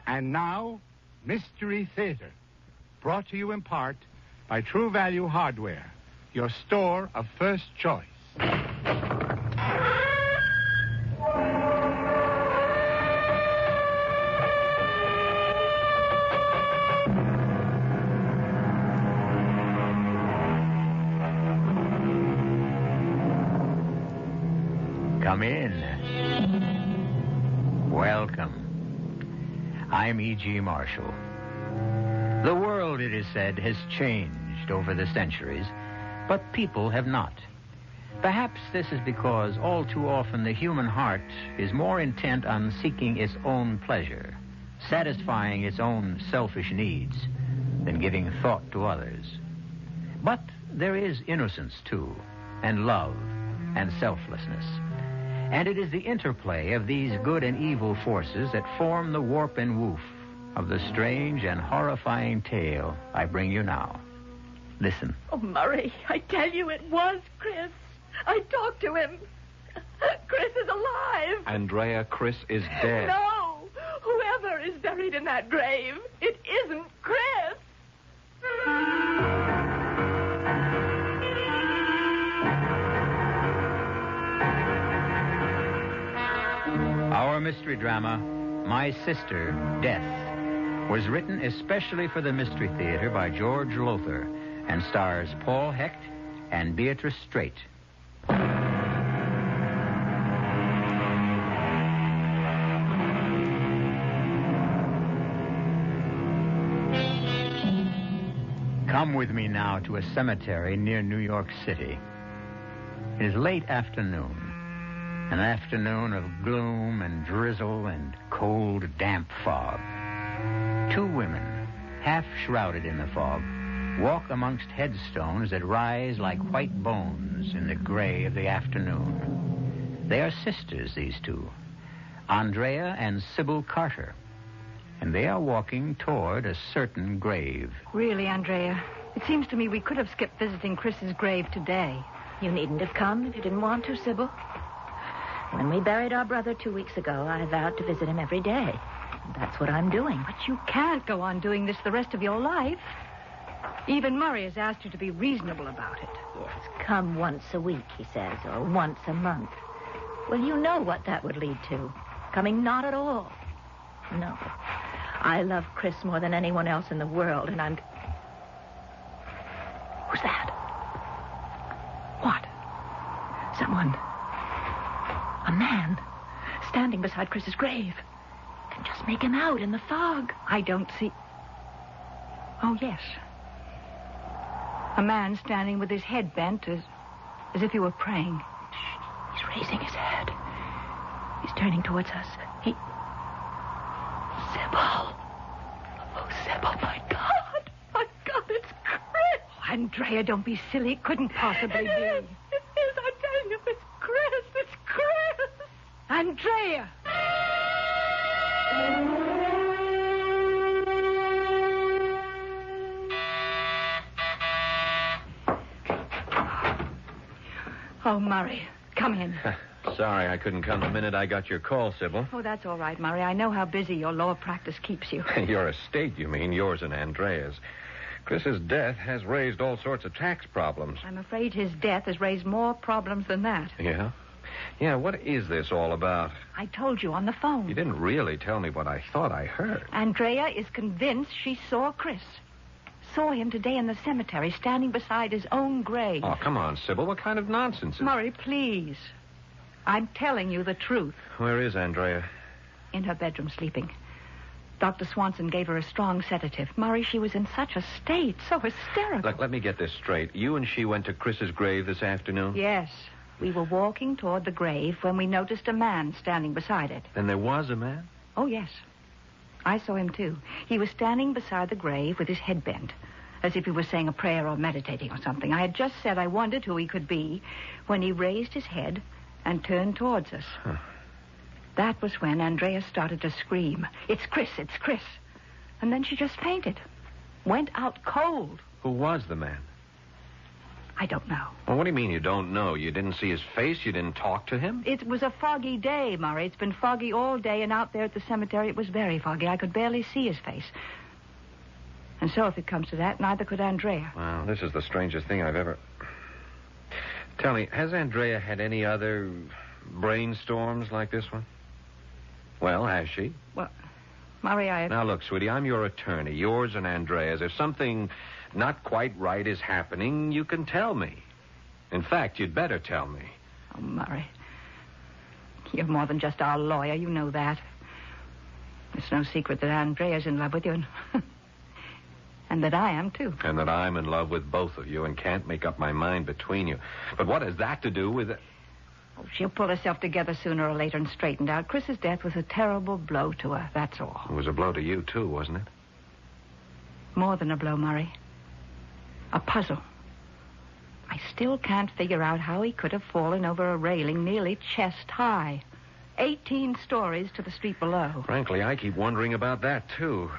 And now, Mystery Theater, brought to you in part by True Value Hardware, your store of first choice. Come in. Welcome. I'm E.G. Marshall. The world, it is said, has changed over the centuries, but people have not. Perhaps this is because all too often the human heart is more intent on seeking its own pleasure, satisfying its own selfish needs, than giving thought to others. But there is innocence, too, and love, and selflessness. And it is the interplay of these good and evil forces that form the warp and woof of the strange and horrifying tale I bring you now. Listen. Oh, Murray, I tell you it was Chris. I talked to him. Chris is alive. Andrea, Chris is dead. No! Whoever is buried in that grave, it isn't Chris. Our mystery drama, My Sister, Death, was written especially for the Mystery Theater by George Lothar and stars Paul Hecht and Beatrice Straight. Come with me now to a cemetery near New York City. It is late afternoon. An afternoon of gloom and drizzle and cold, damp fog. Two women, half shrouded in the fog, walk amongst headstones that rise like white bones in the gray of the afternoon. They are sisters, these two, Andrea and Sybil Carter, and they are walking toward a certain grave. Really, Andrea, it seems to me we could have skipped visiting Chris's grave today. You needn't have come if you didn't want to, Sybil. When we buried our brother 2 weeks ago, I vowed to visit him every day. That's what I'm doing. But you can't go on doing this the rest of your life. Even Murray has asked you to be reasonable about it. Yes, come once a week, he says, or once a month. Well, you know what that would lead to. Coming not at all. No. I love Chris more than anyone else in the world, and I'm... Who's that? What? Someone... A man standing beside Chris's grave. I can just make him out in the fog. I don't see... Oh, yes. A man standing with his head bent as if he were praying. He's raising his head. He's turning towards us. Sybil. Oh, Sybil, my God. My God, it's Chris. Oh, Andrea, don't be silly. It couldn't possibly be. It is. I'm telling you, it's Chris. It's Chris. Andrea! Oh, Murray, come in. Sorry I couldn't come the minute I got your call, Sybil. Oh, that's all right, Murray. I know how busy your law practice keeps you. Your estate, you mean, yours and Andrea's. Chris's death has raised all sorts of tax problems. I'm afraid his death has raised more problems than that. Yeah? Yeah, what is this all about? I told you on the phone. You didn't really tell me what I thought I heard. Andrea is convinced she saw Chris. Saw him today in the cemetery, standing beside his own grave. Oh, come on, Sybil. What kind of nonsense is... Murray, please. I'm telling you the truth. Where is Andrea? In her bedroom, sleeping. Dr. Swanson gave her a strong sedative. Murray, she was in such a state, so hysterical. Look, let me get this straight. You and she went to Chris's grave this afternoon? Yes. We were walking toward the grave when we noticed a man standing beside it. And there was a man? Oh, yes. I saw him, too. He was standing beside the grave with his head bent, as if he was saying a prayer or meditating or something. I had just said I wondered who he could be when he raised his head and turned towards us. Huh. That was when Andrea started to scream, "It's Chris, it's Chris." And then she just fainted. Went out cold. Who was the man? I don't know. Well, what do you mean you don't know? You didn't see his face? You didn't talk to him? It was a foggy day, Murray. It's been foggy all day, and out there at the cemetery it was very foggy. I could barely see his face. And so, if it comes to that, neither could Andrea. Well, this is the strangest thing I've ever... Tell me, has Andrea had any other brainstorms like this one? Well, has she? Well, Murray, Now, look, sweetie, I'm your attorney, yours and Andrea's. If something not quite right is happening, you can tell me. In fact, you'd better tell me. Oh, Murray. You're more than just our lawyer. You know that. It's no secret that Andrea's in love with you, and that I am, too. And that I'm in love with both of you and can't make up my mind between you. But what has that to do with it? Oh, she'll pull herself together sooner or later and straighten out. Chris's death was a terrible blow to her, that's all. It was a blow to you, too, wasn't it? More than a blow, Murray. A puzzle. I still can't figure out how he could have fallen over a railing nearly chest high. 18 stories to the street below. Frankly, I keep wondering about that, too.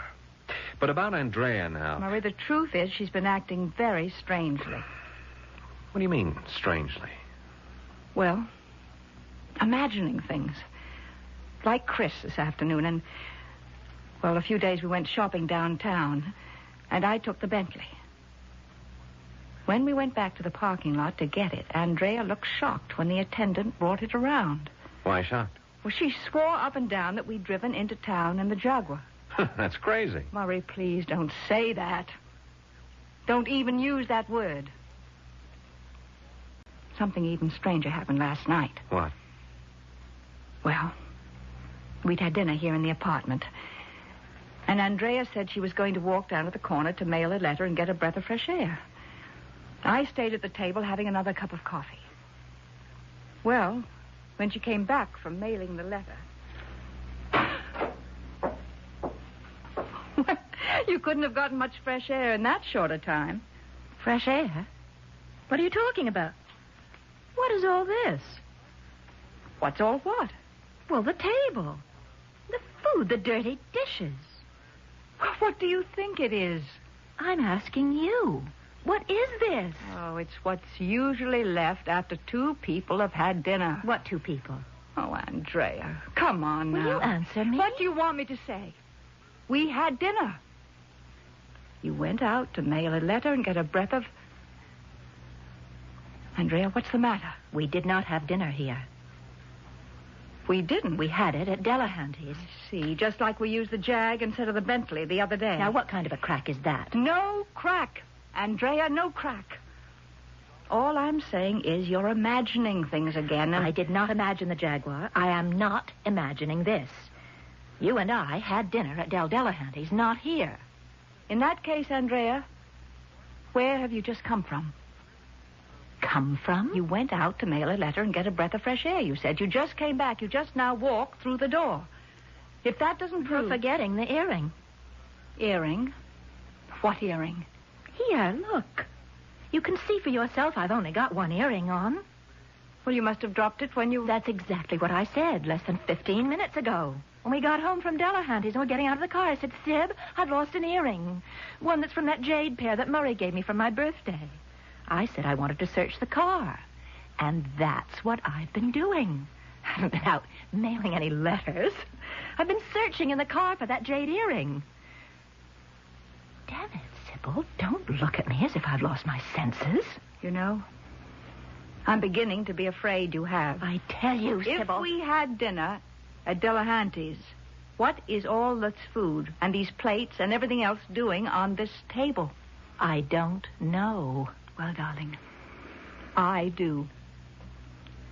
But about Andrea now. Murray, the truth is she's been acting very strangely. What do you mean, strangely? Well, imagining things. Like Chris this afternoon, and, well, a few days we went shopping downtown, and I took the Bentley. When we went back to the parking lot to get it, Andrea looked shocked when the attendant brought it around. Why shocked? Well, she swore up and down that we'd driven into town in the Jaguar. That's crazy. Murray, please don't say that. Don't even use that word. Something even stranger happened last night. What? Well, we'd had dinner here in the apartment. And Andrea said she was going to walk down to the corner to mail a letter and get a breath of fresh air. I stayed at the table having another cup of coffee. Well, when she came back from mailing the letter... You couldn't have gotten much fresh air in that short a time. Fresh air? What are you talking about? What is all this? What's all what? Well, the table. The food, the dirty dishes. What do you think it is? I'm asking you. What is this? Oh, it's what's usually left after two people have had dinner. What two people? Oh, Andrea, come on now. Will you answer me? What do you want me to say? We had dinner. You went out to mail a letter and get a breath of... Andrea, what's the matter? We did not have dinner here. We didn't. We had it at Delahanty's. I see, just like we used the Jag instead of the Bentley the other day. Now, what kind of a crack is that? No crack. Andrea, no crack. All I'm saying is you're imagining things again. And... I did not imagine the Jaguar. I am not imagining this. You and I had dinner at Delahanty's, not here. In that case, Andrea, where have you just come from? Come from? You went out to mail a letter and get a breath of fresh air, you said. You just came back. You just now walked through the door. If that doesn't prove... You're forgetting the earring. Earring? What earring? Here, look. You can see for yourself I've only got one earring on. Well, you must have dropped it when you... That's exactly what I said less than 15 minutes ago. When we got home from Delahanty's and we're getting out of the car, I said, Sib, I've lost an earring. One that's from that jade pair that Murray gave me for my birthday. I said I wanted to search the car. And that's what I've been doing. I haven't been out mailing any letters. I've been searching in the car for that jade earring. Damn it, Sybil, don't look at me as if I'd lost my senses. You know, I'm beginning to be afraid you have. I tell you, Sybil... If we had dinner at Delahanty's, what is all this food and these plates and everything else doing on this table? I don't know. Well, darling, I do.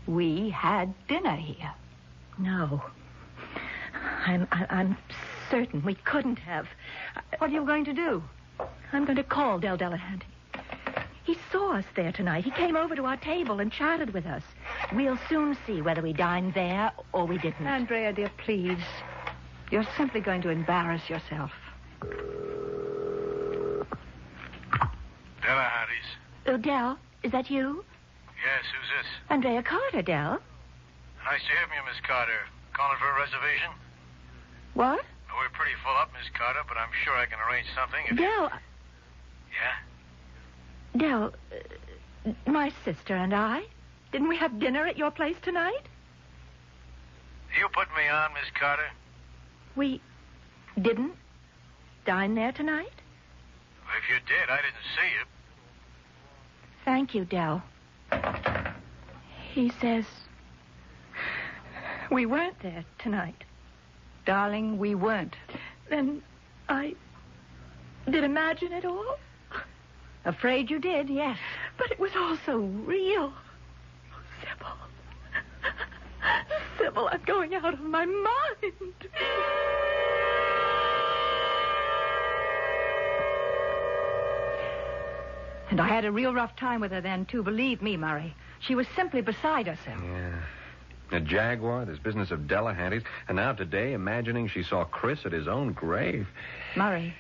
We had dinner here. No. I'm certain we couldn't have. What are you going to do? I'm going to call Delahanty. He saw us there tonight. He came over to our table and chatted with us. We'll soon see whether we dined there or we didn't. Andrea, dear, please. You're simply going to embarrass yourself. Delahanty's. Oh, Del, is that you? Yes, who's this? Andrea Carter, Del. Nice to hear from you, Miss Carter. Calling for a reservation? What? We're pretty full up, Miss Carter, but I'm sure I can arrange something if Del... Yeah? Del, My sister and I. Didn't we have dinner at your place tonight? You put me on, Miss Carter? We didn't dine there tonight? If you did, I didn't see you. Thank you, Del. He says we weren't there tonight. Darling, we weren't. Then I did imagine it all? Afraid you did, yes. But it was all so real. Sybil. Sybil, I'm going out of my mind. And I had a real rough time with her then, too. Believe me, Murray. She was simply beside herself. Yeah. A jaguar, this business of Delahanty's, and now today imagining she saw Chris at his own grave. Murray,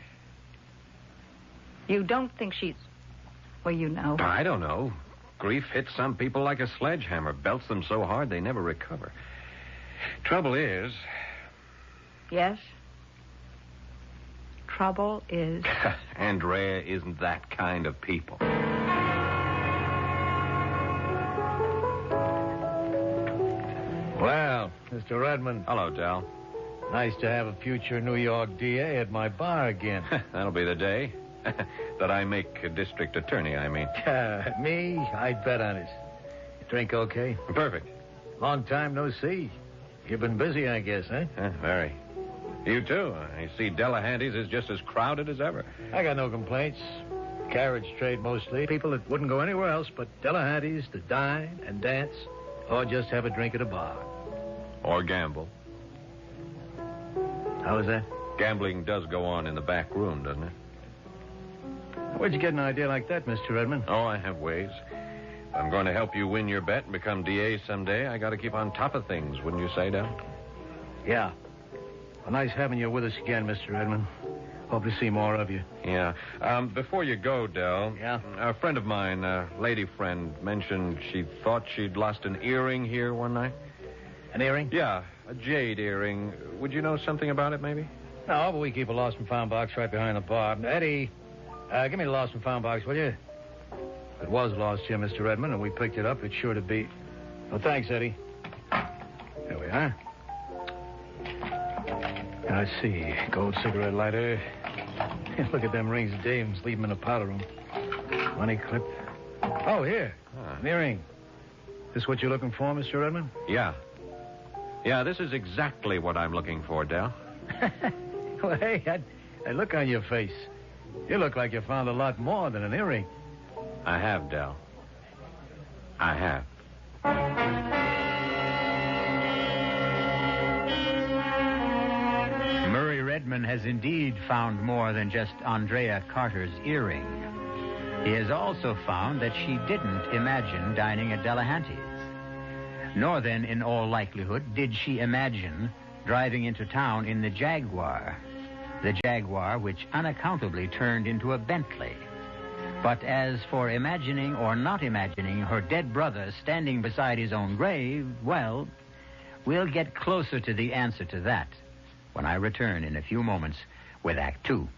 you don't think she's... Well, you know. I don't know. Grief hits some people like a sledgehammer, belts them so hard they never recover. Trouble is... Yes? Trouble is... Andrea isn't that kind of people. Well, Mr. Redmond. Hello, Del. Nice to have a future New York DA at my bar again. That'll be the day. That I make a district attorney, I mean. Me? I'd bet on it. You drink okay? Perfect. Long time no see. You've been busy, I guess, huh? Very. You too. I see Delahanty's is just as crowded as ever. I got no complaints. Carriage trade mostly. People that wouldn't go anywhere else but Delahanty's to dine and dance or just have a drink at a bar. Or gamble. How is that? Gambling does go on in the back room, doesn't it? Where'd you get an idea like that, Mr. Redmond? Oh, I have ways. If I'm going to help you win your bet and become DA someday, I got to keep on top of things, wouldn't you say, Del? Yeah. Well, nice having you with us again, Mr. Redmond. Hope to see more of you. Yeah. Before you go, Del. Yeah? A friend of mine, a lady friend, mentioned she thought she'd lost an earring here one night. An earring? Yeah, a jade earring. Would you know something about it, maybe? No, but we keep a lost and found box right behind the bar. Eddie, give me the lost and found box, will you? If it was lost here, Mr. Redmond, and we picked it up, it's sure to be... Well, thanks, Eddie. There we are. I see. Gold cigarette lighter. Look at them rings Dames leave them in the powder room. Money clip. Oh, here. An earring. This what you're looking for, Mr. Redmond? Yeah. Yeah, this is exactly what I'm looking for, Del. Well, hey, I look on your face. You look like you found a lot more than an earring. I have, Del. I have. Murray Redmond has indeed found more than just Andrea Carter's earring. He has also found that she didn't imagine dining at Delahanty's. Nor then, in all likelihood, did she imagine driving into town in the Jaguar. The Jaguar which unaccountably turned into a Bentley. But as for imagining or not imagining her dead brother standing beside his own grave, well, we'll get closer to the answer to that when I return in a few moments with Act Two.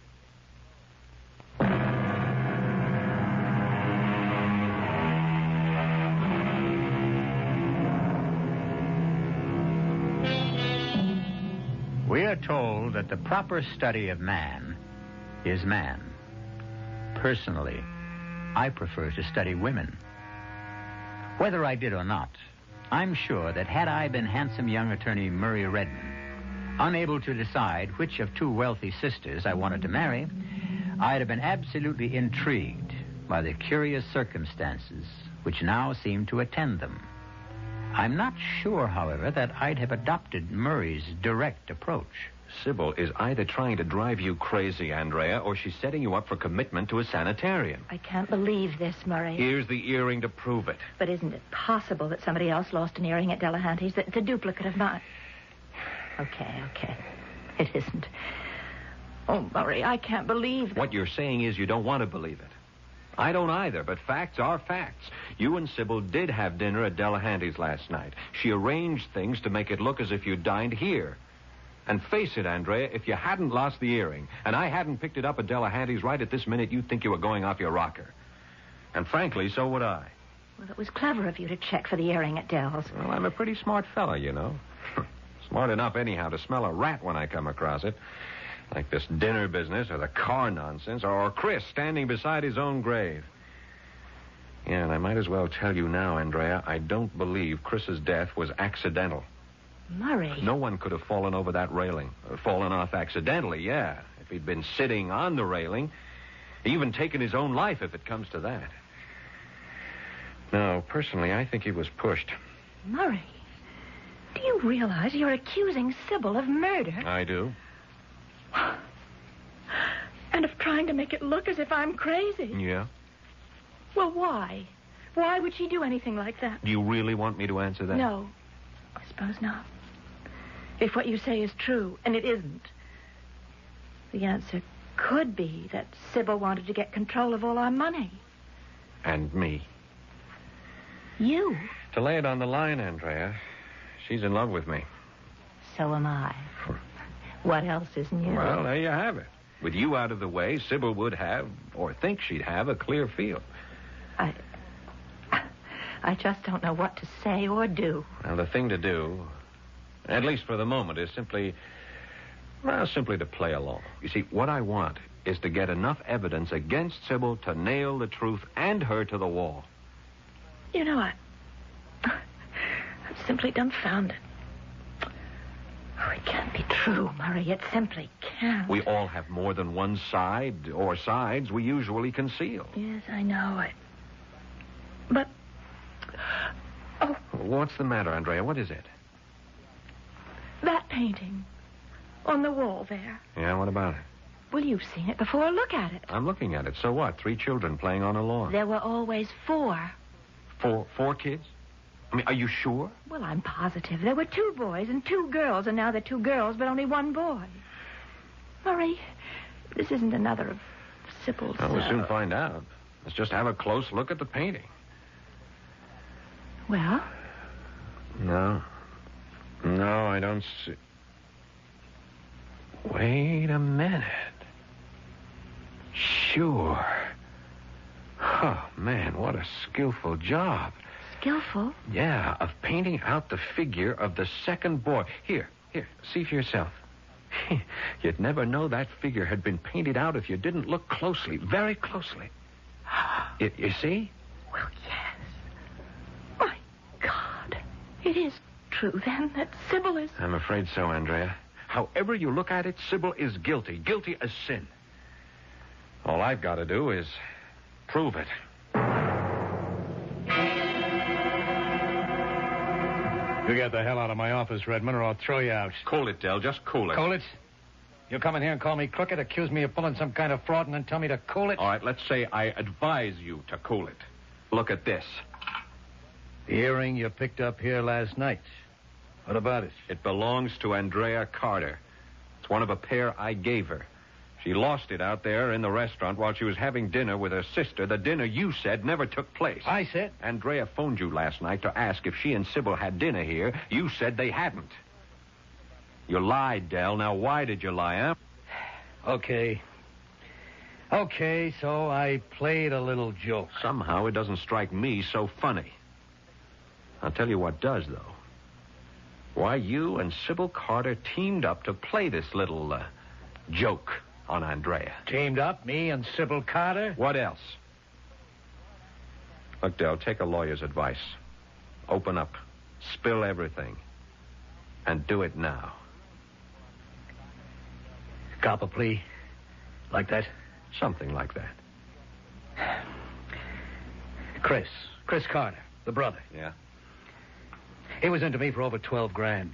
We are told that the proper study of man is man. Personally, I prefer to study women. Whether I did or not, I'm sure that had I been handsome young attorney Murray Redmond, unable to decide which of two wealthy sisters I wanted to marry, I'd have been absolutely intrigued by the curious circumstances which now seem to attend them. I'm not sure, however, that I'd have adopted Murray's direct approach. Sybil is either trying to drive you crazy, Andrea, or she's setting you up for commitment to a sanitarium. I can't believe this, Murray. Here's the earring to prove it. But isn't it possible that somebody else lost an earring at Delahanty's? The duplicate of mine. Okay. It isn't. Oh, Murray, I can't believe that. What you're saying is you don't want to believe it. I don't either, but facts are facts. You and Sybil did have dinner at Delahanty's last night. She arranged things to make it look as if you dined here. And face it, Andrea, if you hadn't lost the earring, and I hadn't picked it up at Delahanty's right at this minute, you'd think you were going off your rocker. And frankly, so would I. Well, it was clever of you to check for the earring at Dell's. Well, I'm a pretty smart fella, you know. Smart enough, anyhow, to smell a rat when I come across it. Like this dinner business or the car nonsense or Chris standing beside his own grave. Yeah, and I might as well tell you now, Andrea, I don't believe Chris's death was accidental. Murray. No one could have fallen over that railing. Fallen off accidentally, yeah. If he'd been sitting on the railing, even taken his own life if it comes to that. No, personally, I think he was pushed. Murray, do you realize you're accusing Sybil of murder? I do. And of trying to make it look as if I'm crazy. Yeah? Well, why? Why would she do anything like that? Do you really want me to answer that? No, I suppose not. If what you say is true, and it isn't, the answer could be that Sybil wanted to get control of all our money. And me. You? To lay it on the line, Andrea, she's in love with me. So am I. What else is new? Well, there you have it. With you out of the way, Sybil would have, or think she'd have, a clear field. I just don't know what to say or do. Well, the thing to do, at least for the moment, is simply to play along. You see, what I want is to get enough evidence against Sybil to nail the truth and her to the wall. You know, I'm simply dumbfounded. Oh, it can't be true, Murray. It simply can't. We all have more than one side, or sides we usually conceal. Yes, I know. But... Oh. What's the matter, Andrea? What is it? That painting. On the wall there. Yeah, what about it? Well, you've seen it before. Look at it. I'm looking at it. So what? 3 children playing on a lawn. There were always 4. 4 kids? I mean, are you sure? Well, I'm positive. There were 2 boys and 2 girls, and now there are 2 girls, but only 1 boy. Murray, this isn't another of Sybil's... Well, we'll soon find out. Let's just have a close look at the painting. Well? No, I don't see... Wait a minute. Sure. Oh, man, what a skillful job. Skillful? Yeah, of painting out the figure of the second boy. Here, see for yourself. You'd never know that figure had been painted out if you didn't look closely, very closely. You see? Well, yes. My God. It is true, then, that Sybil is... I'm afraid so, Andrea. However you look at it, Sybil is guilty. Guilty as sin. All I've got to do is prove it. You get the hell out of my office, Redmond, or I'll throw you out. Cool it, Del. Just cool it. Cool it? You come in here and call me crooked, accuse me of pulling some kind of fraud, and then tell me to cool it? All right, let's say I advise you to cool it. Look at this. The earring you picked up here last night. What about it? It belongs to Andrea Carter. It's one of a pair I gave her. She lost it out there in the restaurant while she was having dinner with her sister, the dinner you said never took place. I said? Andrea phoned you last night to ask if she and Sybil had dinner here. You said they hadn't. You lied, Del. Now, why did you lie, huh? Okay, so I played a little joke. Somehow it doesn't strike me so funny. I'll tell you what does, though. Why, you and Sybil Carter teamed up to play this little joke on Andrea. Teamed up, me and Sybil Carter? What else? Look, Del, take a lawyer's advice. Open up. Spill everything. And do it now. Cop a plea? Like that? Something like that. Chris Carter, the brother. Yeah? He was into me for over 12 grand.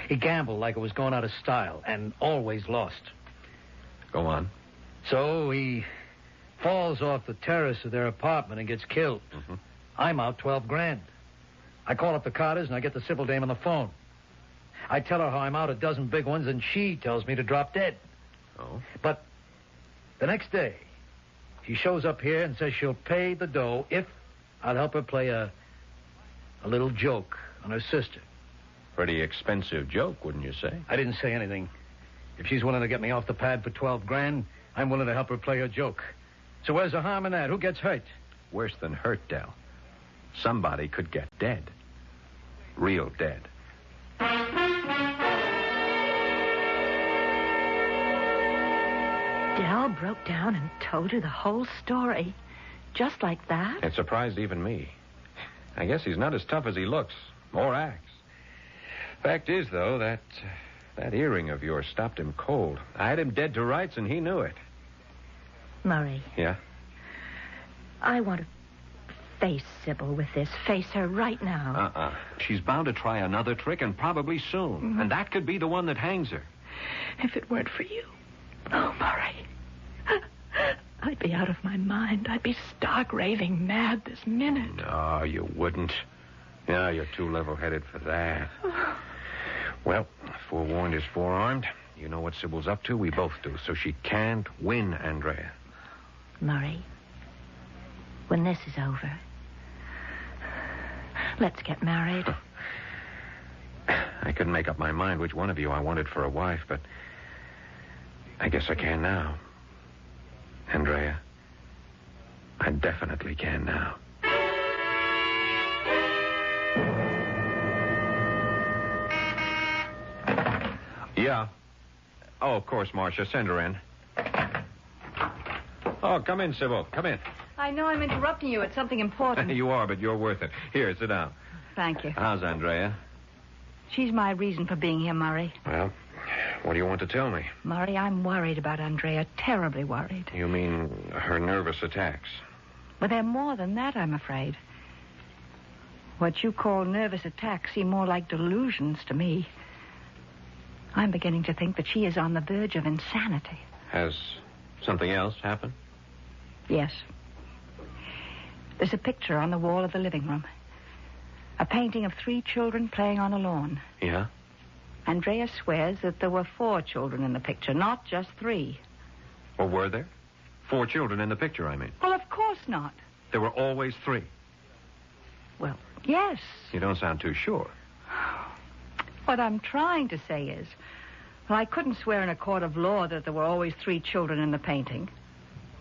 He gambled like it was going out of style and always lost. Go on. So he falls off the terrace of their apartment and gets killed. Mm-hmm. I'm out 12 grand. I call up the Carters and I get the Sybil dame on the phone. I tell her how I'm out a dozen big ones and she tells me to drop dead. Oh? But the next day, she shows up here and says she'll pay the dough if I'll help her play a little joke on her sister. Pretty expensive joke, wouldn't you say? I didn't say anything. If she's willing to get me off the pad for 12 grand, I'm willing to help her play her joke. So where's the harm in that? Who gets hurt? worse than hurt, Del. Somebody could get dead. Real dead. Del broke down and told you the whole story. Just like that? It surprised even me. I guess he's not as tough as he looks, or acts. Fact is, though, that earring of yours stopped him cold. I had him dead to rights, and he knew it. Murray. Yeah? I want to face Sybil with this. Face her right now. She's bound to try another trick, and probably soon. Mm-hmm. And that could be the one that hangs her. If it weren't for you. Oh, Murray. I'd be out of my mind. I'd be stark raving mad this minute. No, you wouldn't. Yeah, you're too level-headed for that. Well, forewarned is forearmed. You know what Sybil's up to. We both do. So she can't win, Andrea. Murray, when this is over, let's get married. I couldn't make up my mind which one of you I wanted for a wife, but I guess I can now. Andrea, I definitely can now. Yeah. Oh, of course, Marcia. Send her in. Oh, come in, Sybil. Come in. I know I'm interrupting you. It's something important. You are, but you're worth it. Here, sit down. Thank you. How's Andrea? She's my reason for being here, Murray. Well, what do you want to tell me? Murray, I'm worried about Andrea. Terribly worried. You mean her nervous attacks? Well, they're more than that, I'm afraid. What you call nervous attacks seem more like delusions to me. I'm beginning to think that she is on the verge of insanity. Has something else happened? Yes. There's a picture on the wall of the living room. A painting of 3 children playing on a lawn. Yeah? Andrea swears that there were 4 children in the picture, not just 3. Or were there? 4 children in the picture, I mean. Well, of course not. There were always 3. Well, yes. You don't sound too sure. What I'm trying to say is, well, I couldn't swear in a court of law that there were always 3 children in the painting.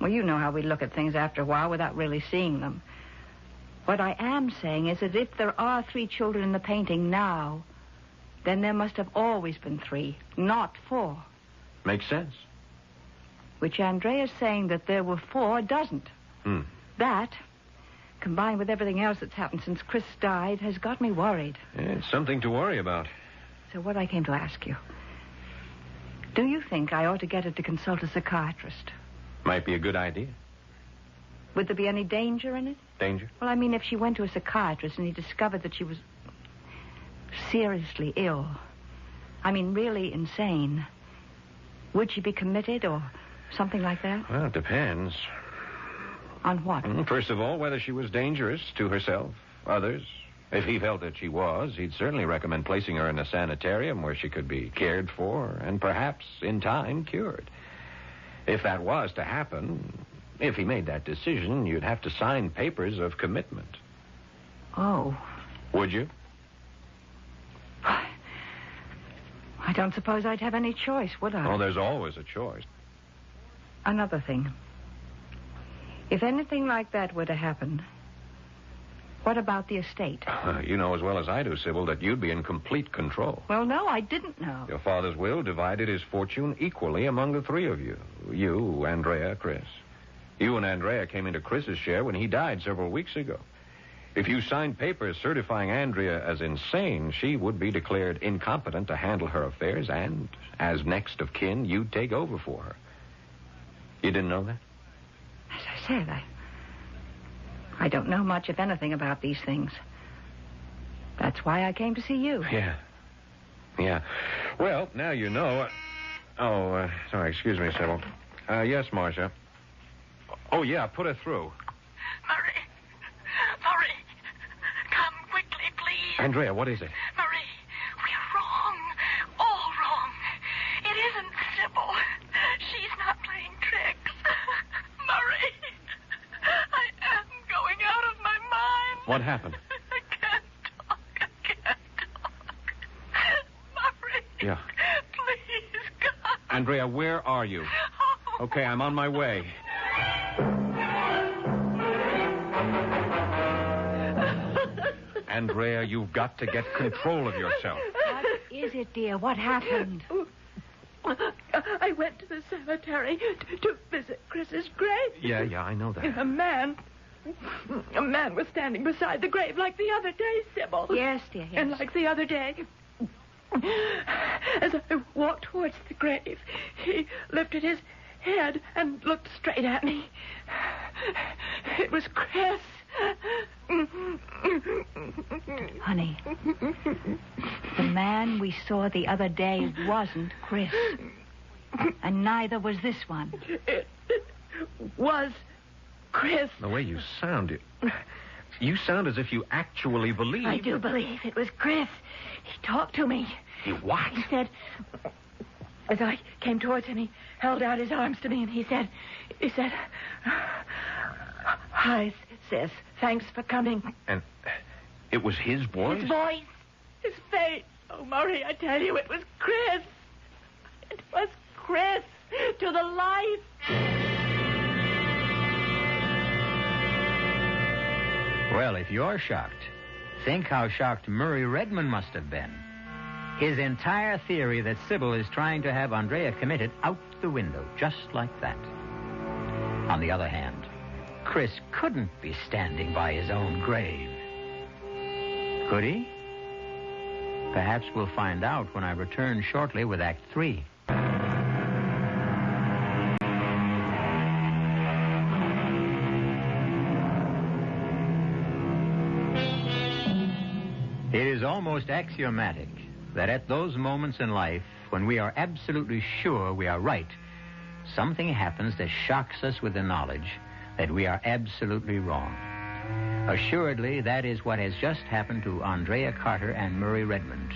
Well, you know how we look at things after a while without really seeing them. What I am saying is that if there are 3 children in the painting now, then there must have always been 3, not 4. Makes sense. Which Andrea's saying that there were 4 doesn't. That, combined with everything else that's happened since Chris died, has got me worried. It's something to worry about. So what I came to ask you, do you think I ought to get her to consult a psychiatrist? Might be a good idea. Would there be any danger in it? Danger? Well, I mean, if she went to a psychiatrist and he discovered that she was seriously ill, I mean, really insane, would she be committed or something like that? Well, it depends. On what? First of all, whether she was dangerous to herself, others. If he felt that she was, he'd certainly recommend placing her in a sanitarium where she could be cared for and perhaps, in time, cured. If that was to happen, if he made that decision, you'd have to sign papers of commitment. Oh. Would you? I don't suppose I'd have any choice, would I? Oh, there's always a choice. Another thing. If anything like that were to happen, what about the estate? You know as well as I do, Sybil, that you'd be in complete control. Well, no, I didn't know. Your father's will divided his fortune equally among the 3 of you. You, Andrea, Chris. You and Andrea came into Chris's share when he died several weeks ago. If you signed papers certifying Andrea as insane, she would be declared incompetent to handle her affairs, and, as next of kin, you'd take over for her. You didn't know that? As I said, I don't know much, if anything, about these things. That's why I came to see you. Yeah. Well, now you know. Sorry, excuse me, Sybil. Yes, Marcia. Oh, yeah, put her through. Murray, come quickly, please. Andrea, what is it? Murray, we're wrong. All wrong. It isn't Sybil. She's not playing tricks. Murray, I am going out of my mind. What happened? I can't talk. Murray. Yeah. Please, come. Andrea, where are you? Okay, I'm on my way. Andrea, you've got to get control of yourself. What is it, dear? What happened? I went to the cemetery to visit Chris's grave. Yeah, I know that. A man was standing beside the grave like the other day, Sybil. Yes, dear, yes. And like the other day, as I walked towards the grave, he lifted his head and looked straight at me. It was Chris. Honey, the man we saw the other day wasn't Chris. And neither was this one. It was Chris. The way you sound, you sound as if you actually believe. I do believe it was Chris. He talked to me. He what? He said, as I came towards him, he held out his arms to me and he said, "Hi, sis. Thanks for coming." And it was his voice? His voice. His face. Oh, Murray, I tell you, it was Chris. It was Chris. To the life. Well, if you're shocked, think how shocked Murray Redmond must have been. His entire theory that Sybil is trying to have Andrea committed out the window, just like that. On the other hand, Chris couldn't be standing by his own grave. Could he? Perhaps we'll find out when I return shortly with Act 3. It is almost axiomatic that at those moments in life when we are absolutely sure we are right, something happens that shocks us with the knowledge that we are absolutely wrong. Assuredly, that is what has just happened to Andrea Carter and Murray Redmond.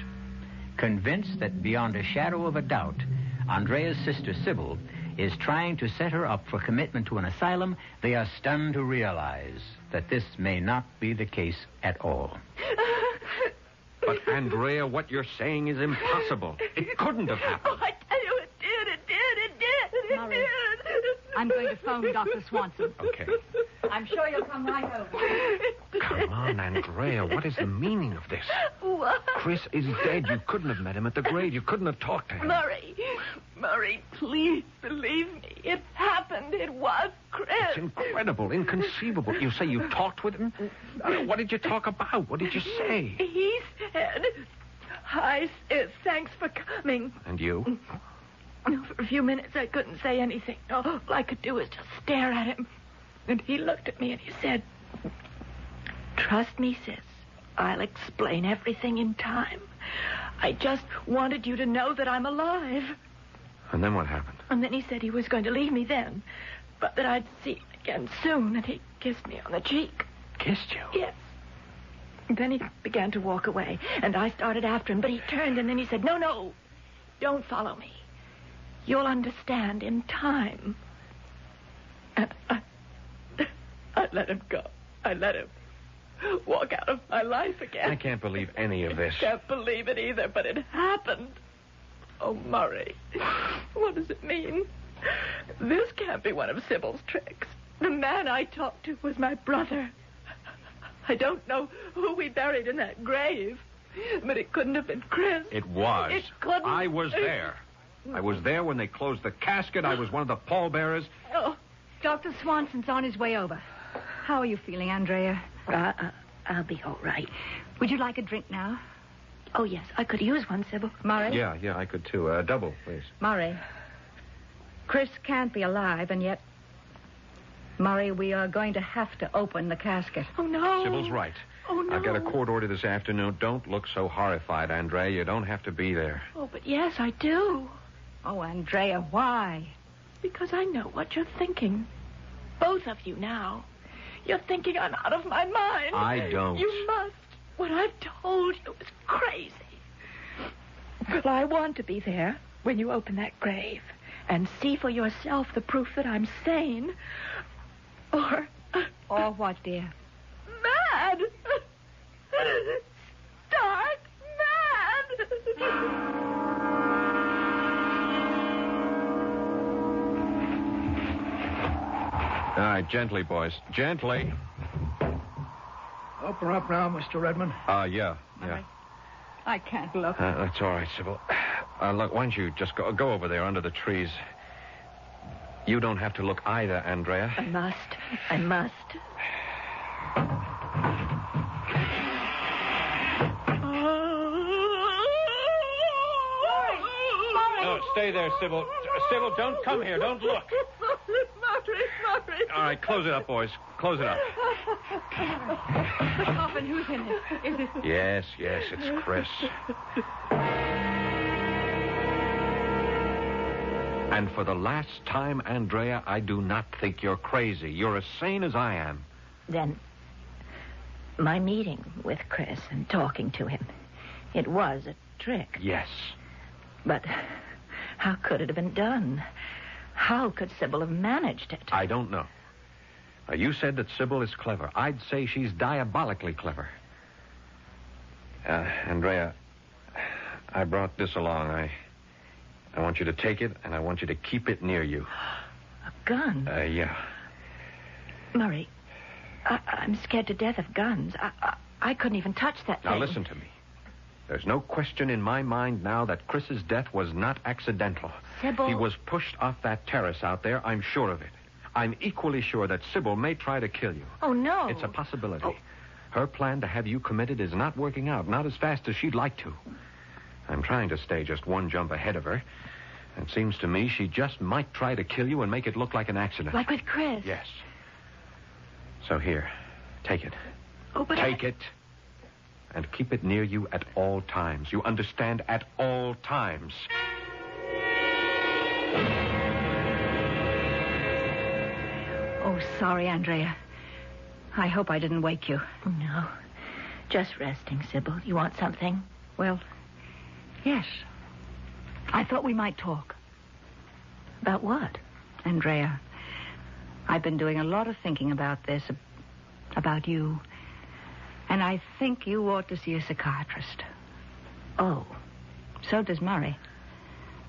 Convinced that beyond a shadow of a doubt, Andrea's sister Sybil is trying to set her up for commitment to an asylum, they are stunned to realize that this may not be the case at all. But, Andrea, what you're saying is impossible. It couldn't have happened. Oh, I tell you, it did. Murray, I'm going to phone Dr. Swanson. Okay. I'm sure you'll come right over. Come on, Andrea. What is the meaning of this? What? Chris is dead. You couldn't have met him at the grave. You couldn't have talked to him. Murray, please believe me. It happened. It was Chris. It's incredible, inconceivable. You say you talked with him? What did you talk about? What did you say? He said, "Hi, sis. Thanks for coming." And you? For a few minutes, I couldn't say anything. All I could do was just stare at him. And he looked at me and he said, "Trust me, sis. I'll explain everything in time. I just wanted you to know that I'm alive." And then what happened? And then he said he was going to leave me then, but that I'd see him again soon, and he kissed me on the cheek. Kissed you? Yes. And then he began to walk away, and I started after him, but he turned, and then he said, No, don't follow me. You'll understand in time." And I let him go. I let him walk out of my life again. I can't believe any of this. I can't believe it either, but it happened. Oh, Murray, what does it mean? This can't be one of Sybil's tricks. The man I talked to was my brother. I don't know who we buried in that grave, but it couldn't have been Chris. It was. It couldn't. I was there. I was there when they closed the casket. I was one of the pallbearers. Oh, Dr. Swanson's on his way over. How are you feeling, Andrea? I'll be all right. Would you like a drink now? Oh, yes, I could use one, Sybil. Murray? Yeah, I could too. Double, please. Murray, Chris can't be alive, and yet, Murray, we are going to have to open the casket. Oh, no. Sybil's right. Oh, no. I've got a court order this afternoon. Don't look so horrified, Andrea. You don't have to be there. Oh, but yes, I do. Oh, Andrea, why? Because I know what you're thinking. Both of you now. You're thinking I'm out of my mind. I don't. You must. What I've told you is crazy. Well, I want to be there when you open that grave and see for yourself the proof that I'm sane. Or what, dear? Mad. Stark mad. All right, gently, boys. Gently. Open her up now, Mr. Redmond. Yeah. I can't look. That's all right, Sybil. Look, why don't you just go over there under the trees? You don't have to look either, Andrea. I must. No, stay there, Sybil. Sybil, don't come here. Don't look. Murray. All right, close it up, boys. Close it up. The coffin, who's in it? Is it... Yes, it's Chris. And for the last time, Andrea, I do not think you're crazy. You're as sane as I am. Then, my meeting with Chris and talking to him, it was a trick. Yes. But how could it have been done? How could Sybil have managed it? I don't know. You said that Sybil is clever. I'd say she's diabolically clever. Andrea, I brought this along. I want you to take it, and I want you to keep it near you. A gun? Yeah. Murray, I'm scared to death of guns. I couldn't even touch that thing. Now, listen to me. There's no question in my mind now that Chris's death was not accidental. Sybil... He was pushed off that terrace out there. I'm sure of it. I'm equally sure that Sybil may try to kill you. Oh, no. It's a possibility. Her plan to have you committed is not working out, not as fast as she'd like to. I'm trying to stay just one jump ahead of her. It seems to me she just might try to kill you and make it look like an accident. Like with Chris? Yes. So here, take it. Oh, but Take it. And keep it near you at all times. You understand? At all times. Oh, sorry, Andrea. I hope I didn't wake you. No. Just resting, Sybil. You want something? Well, yes. I thought we might talk. About what? Andrea, I've been doing a lot of thinking about this, about you. And I think you ought to see a psychiatrist. Oh. So does Murray.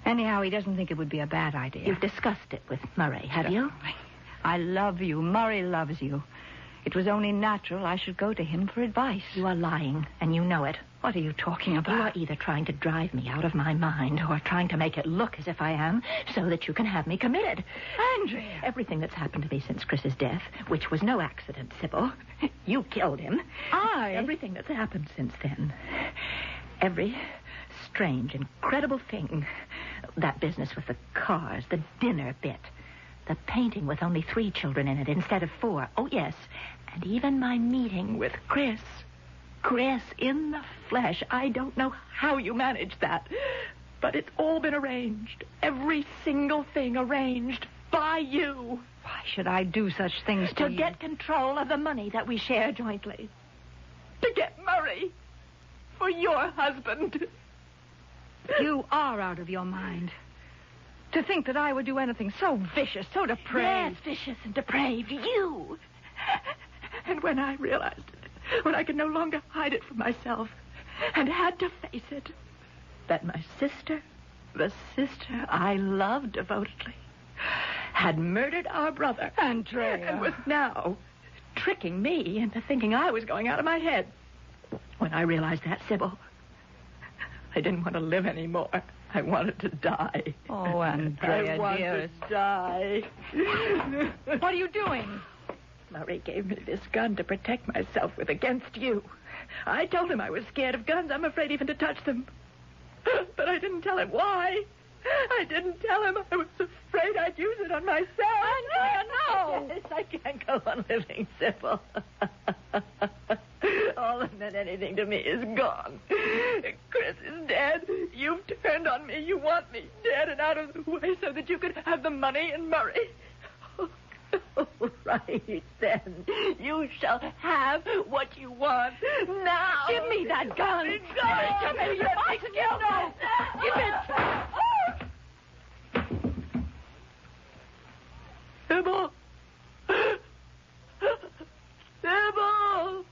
Anyhow, he doesn't think it would be a bad idea. You've discussed it with Murray, have you? I love you. Murray loves you. It was only natural I should go to him for advice. You are lying, and you know it. What are you talking about? You are either trying to drive me out of my mind or trying to make it look as if I am so that you can have me committed. Andrea! Everything that's happened to me since Chris's death, which was no accident, Sybil. You killed him. Everything that's happened since then. Every strange, incredible thing. That business with the cars, the dinner bit. The painting with only 3 children in it instead of 4. Oh, yes. And even my meeting with Chris. Chris in the flesh. I don't know how you managed that. But it's all been arranged. Every single thing arranged by you. Why should I do such things to you? To get control of the money that we share jointly. To get Murray for your husband. You are out of your mind. To think that I would do anything so vicious, so depraved. Yes, vicious and depraved. You. And when I realized it, when I could no longer hide it from myself and had to face it, that my sister, the sister I loved devotedly, had murdered our brother. Andrea. And was now tricking me into thinking I was going out of my head. When I realized that, Sybil, I didn't want to live anymore. I wanted to die. Oh, Andrea, I wanted dearest. to die. What are you doing? Murray gave me this gun to protect myself with against you. I told him I was scared of guns. I'm afraid even to touch them. But I didn't tell him why. I didn't tell him I was afraid I'd use it on myself. Andrea, no! Yes, I can't go on living, Sybil. All that meant anything to me is gone. Chris is dead. You've turned on me. You want me dead and out of the way so that you could have the money and Murray. Right, then. You shall have what you want now. Give me that gun. Give me your bicycle. No. Give it. Sybil. Sybil.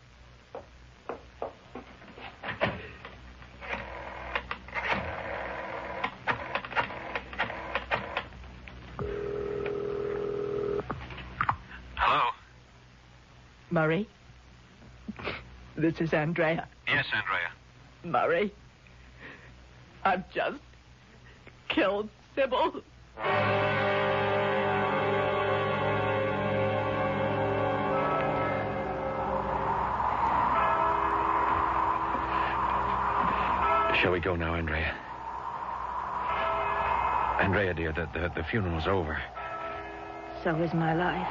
Hello? Murray? This is Andrea. Yes, Andrea. Murray. I've just killed Sybil. Shall we go now, Andrea? Andrea, dear, the funeral's over. So is my life.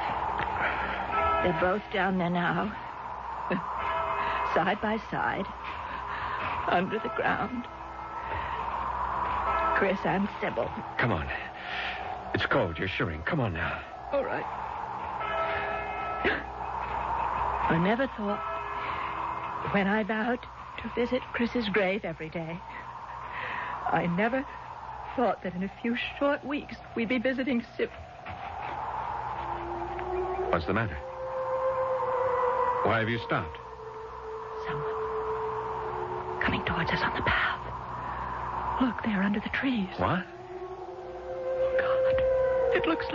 They're both down there now. Side by side. Under the ground. Chris and Sybil. Come on. It's cold. You're shivering. Come on now. All right. I never thought, when I vowed to visit Chris's grave every day, I never thought that in a few short weeks we'd be visiting Sybil. What's the matter? Why have you stopped? Someone coming towards us on the path. Look, they're under the trees. What? Oh, God. It looks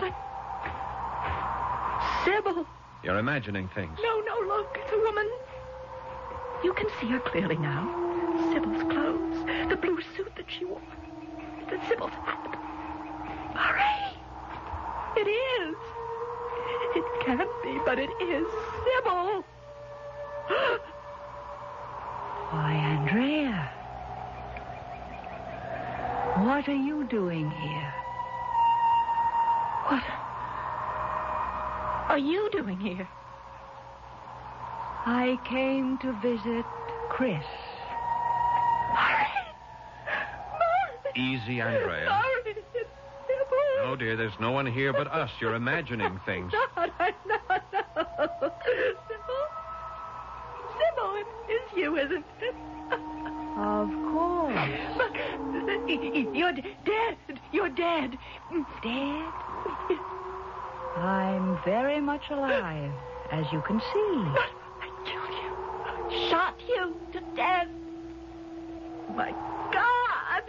like Sybil. You're imagining things. No, look. It's a woman. You can see her clearly now. Sybil's clothes. The blue suit that she wore. The Sybil's hat. Murray. It is. It can't be, but it is Sybil. Why, Andrea. What are you doing here? What are you doing here? I came to visit Chris. Murray. Easy, Andrea. Murray, it's Sybil. No, dear, there's no one here but us. You're imagining things. I'm not. Sybil, it is you, isn't it? Of course. But you're dead. You're dead. Dead? I'm very much alive, as you can see. But I killed you. Shot you to death. My God.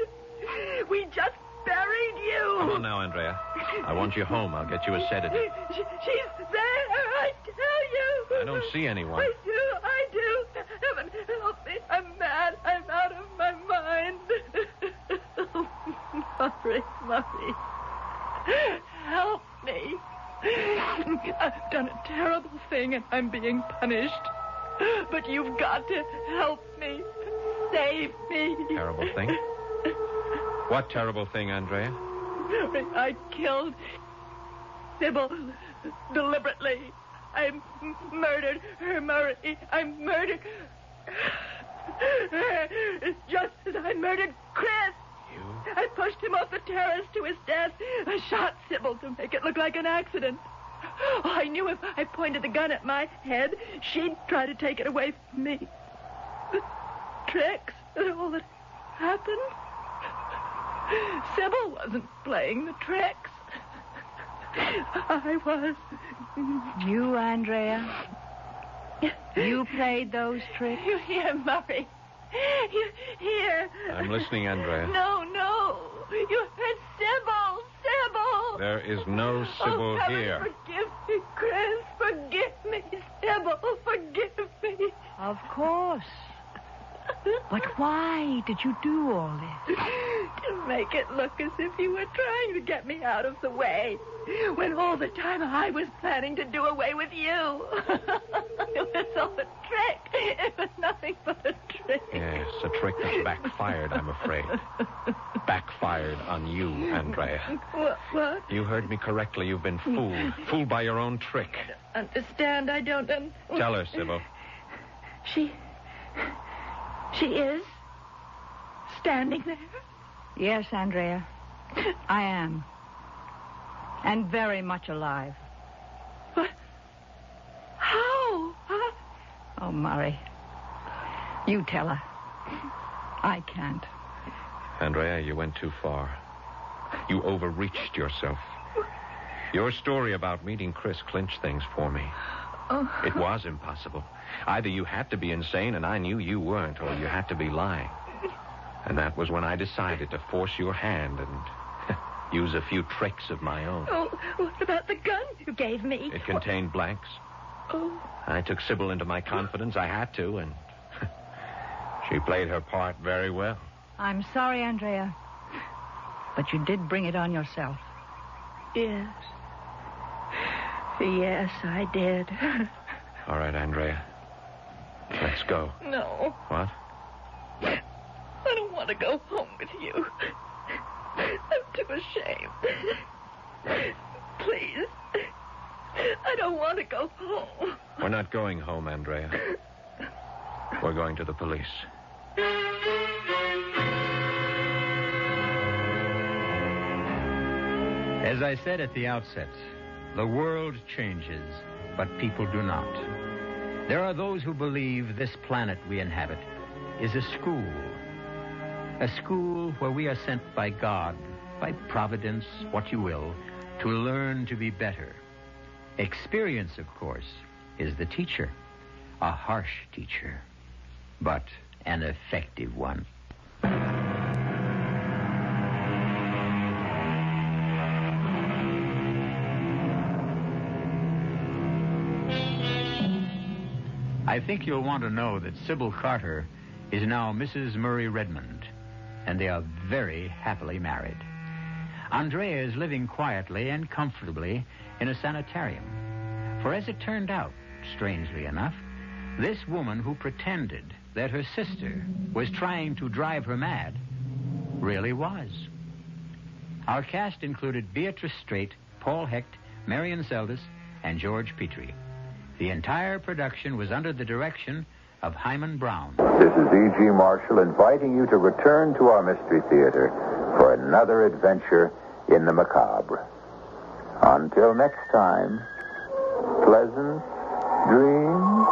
We just buried you. Come on now, Andrea. I want you home. I'll get you a sedative. She's there, I tell you. I don't see anyone. I do. Heaven, help me. I'm mad. I'm out of my mind. Murray. Help me. I've done a terrible thing and I'm being punished. But you've got to help me. Save me. Terrible thing? What terrible thing, Andrea? I killed Sybil deliberately. I murdered her, Murray. I murdered her just as I murdered Chris. You? I pushed him off the terrace to his death. I shot Sybil to make it look like an accident. Oh, I knew if I pointed the gun at my head, she'd try to take it away from me. The tricks and all that happened. Sybil wasn't playing the tricks. I was. You, Andrea? You played those tricks? You hear, Murray? You hear? I'm listening, Andrea. No. You heard Sybil. There is no Sybil Heaven, here. Forgive me, Chris. Forgive me, Sybil. Forgive me. Of course. But why did you do all this? To make it look as if you were trying to get me out of the way, when all the time I was planning to do away with you. It was all a trick. It was nothing but a trick. Yes, a trick that's backfired, I'm afraid. Backfired on you, Andrea. What? You heard me correctly. You've been fooled. Fooled by your own trick. Understand? I don't. Tell her, Sybil. She is standing there. Yes, Andrea. I am. And very much alive. What? How? Oh, Murray. You tell her. I can't. Andrea, you went too far. You overreached yourself. Your story about meeting Chris clinched things for me. Oh. It was impossible. Either you had to be insane, and I knew you weren't, or you had to be lying. And that was when I decided to force your hand and use a few tricks of my own. Oh, what about the gun you gave me? It contained blanks. Oh. I took Sybil into my confidence. I had to, and she played her part very well. I'm sorry, Andrea, but you did bring it on yourself. Yes. Yes, I did. All right, Andrea. Let's go. No. What? I don't want to go home with you. I'm too ashamed. Please. I don't want to go home. We're not going home, Andrea. We're going to the police. As I said at the outset, the world changes, but people do not. There are those who believe this planet we inhabit is a school where we are sent by God, by Providence, what you will, to learn to be better. Experience, of course, is the teacher, a harsh teacher, but an effective one. I think you'll want to know that Sybil Carter is now Mrs. Murray Redmond, and they are very happily married. Andrea is living quietly and comfortably in a sanitarium. For as it turned out, strangely enough, this woman who pretended that her sister was trying to drive her mad really was. Our cast included Beatrice Straight, Paul Hecht, Marion Seldes, and George Petrie. The entire production was under the direction of Himan Brown. This is E.G. Marshall inviting you to return to our Mystery Theater for another adventure in the macabre. Until next time, pleasant dreams.